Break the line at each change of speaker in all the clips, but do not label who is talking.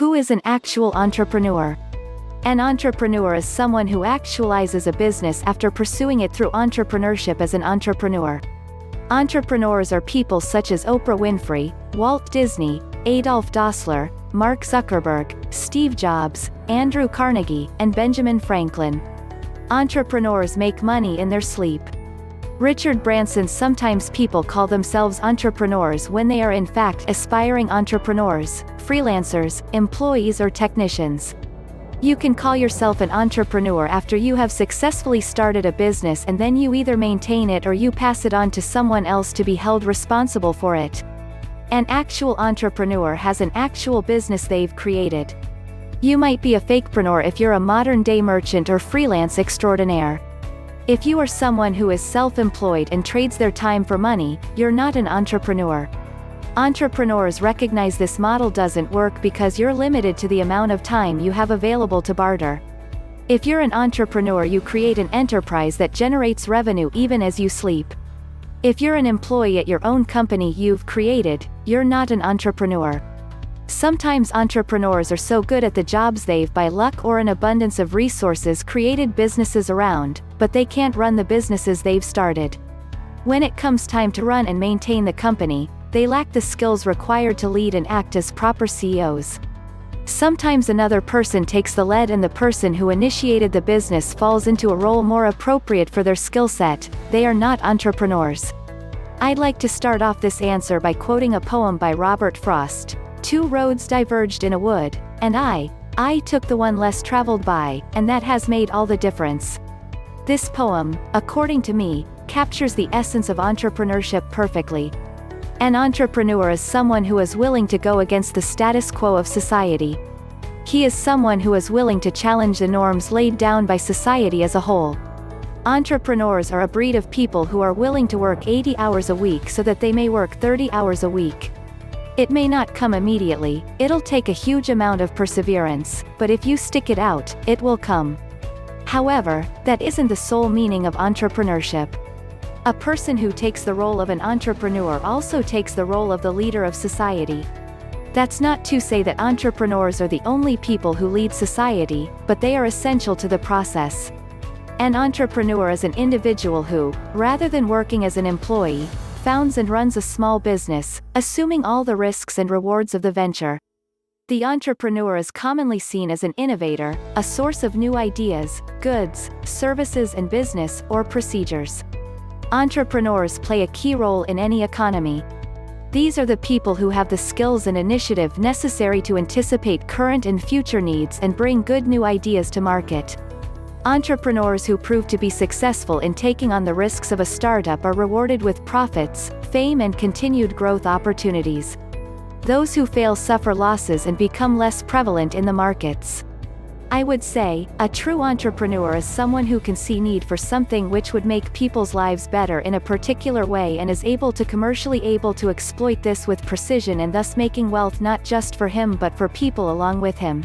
Who is an actual entrepreneur? An entrepreneur is someone who actualizes a business after pursuing it through entrepreneurship as an entrepreneur. Entrepreneurs are people such as Oprah Winfrey, Walt Disney, Adolf Dassler, Mark Zuckerberg, Steve Jobs, Andrew Carnegie, and Benjamin Franklin. Entrepreneurs make money in their sleep. Richard Branson. Sometimes people call themselves entrepreneurs when they are in fact aspiring entrepreneurs, freelancers, employees or technicians. You can call yourself an entrepreneur after you have successfully started a business and then you either maintain it or you pass it on to someone else to be held responsible for it. An actual entrepreneur has an actual business they've created. You might be a fakepreneur if you're a modern-day merchant or freelance extraordinaire. If you are someone who is self-employed and trades their time for money, you're not an entrepreneur. Entrepreneurs recognize this model doesn't work because you're limited to the amount of time you have available to barter. If you're an entrepreneur, you create an enterprise that generates revenue even as you sleep. If you're an employee at your own company you've created, you're not an entrepreneur. Sometimes entrepreneurs are so good at the jobs they've by luck or an abundance of resources created businesses around, but they can't run the businesses they've started. When it comes time to run and maintain the company, they lack the skills required to lead and act as proper CEOs. Sometimes another person takes the lead and the person who initiated the business falls into a role more appropriate for their skill set. They are not entrepreneurs. I'd like to start off this answer by quoting a poem by Robert Frost. Two roads diverged in a wood, and I took the one less traveled by, and that has made all the difference. This poem, according to me, captures the essence of entrepreneurship perfectly. An entrepreneur is someone who is willing to go against the status quo of society. He is someone who is willing to challenge the norms laid down by society as a whole. Entrepreneurs are a breed of people who are willing to work 80 hours a week so that they may work 30 hours a week. It may not come immediately, it'll take a huge amount of perseverance, but if you stick it out, it will come. However, that isn't the sole meaning of entrepreneurship. A person who takes the role of an entrepreneur also takes the role of the leader of society. That's not to say that entrepreneurs are the only people who lead society, but they are essential to the process. An entrepreneur is an individual who, rather than working as an employee, founds and runs a small business, assuming all the risks and rewards of the venture. The entrepreneur is commonly seen as an innovator, a source of new ideas, goods, services and business, or procedures. Entrepreneurs play a key role in any economy. These are the people who have the skills and initiative necessary to anticipate current and future needs and bring good new ideas to market. Entrepreneurs who prove to be successful in taking on the risks of a startup are rewarded with profits, fame and continued growth opportunities. Those who fail suffer losses and become less prevalent in the markets. I would say, a true entrepreneur is someone who can see need for something which would make people's lives better in a particular way and is commercially able to exploit this with precision and thus making wealth not just for him but for people along with him.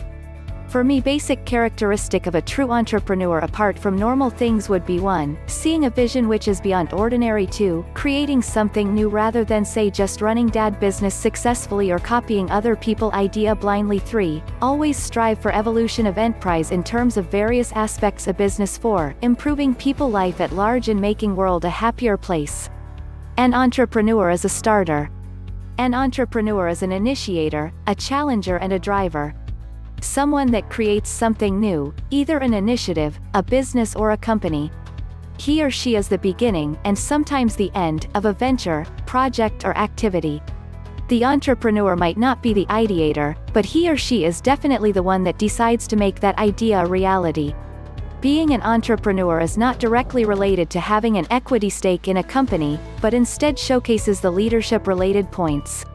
For me, basic characteristic of a true entrepreneur apart from normal things would be 1. Seeing a vision which is beyond ordinary. 2. Creating something new rather than say just running dad business successfully or copying other people's idea blindly. 3. Always strive for evolution of enterprise in terms of various aspects of business. 4. Improving people life at large and making world a happier place. An entrepreneur is a starter. An entrepreneur is an initiator, a challenger and a driver. Someone that creates something new, either an initiative, a business or a company. He or she is the beginning, and sometimes the end, of a venture, project or activity. The entrepreneur might not be the ideator, but he or she is definitely the one that decides to make that idea a reality. Being an entrepreneur is not directly related to having an equity stake in a company, but instead showcases the leadership-related points.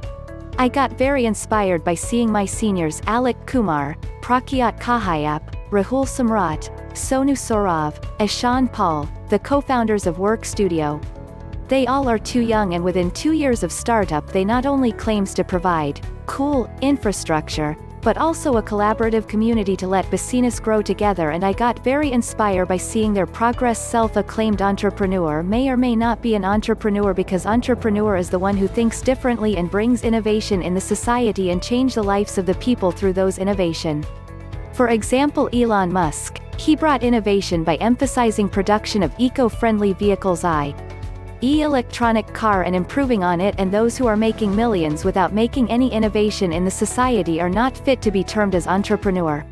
I got very inspired by seeing my seniors Alok Kumar, Prakyat Kahayap, Rahul Samrat, Sonu Saurav, Ishan Paul, the co-founders of Work Studio. They all are too young and within 2 years of startup they not only claims to provide cool infrastructure, but also a collaborative community to let business grow together, and I got very inspired by seeing their progress. Self-acclaimed entrepreneur may or may not be an entrepreneur, because entrepreneur is the one who thinks differently and brings innovation in the society and change the lives of the people through those innovation. For example, Elon Musk. He brought innovation by emphasizing production of eco-friendly vehicles, i.e. electronic car, and improving on it, and those who are making millions without making any innovation in the society are not fit to be termed as entrepreneur.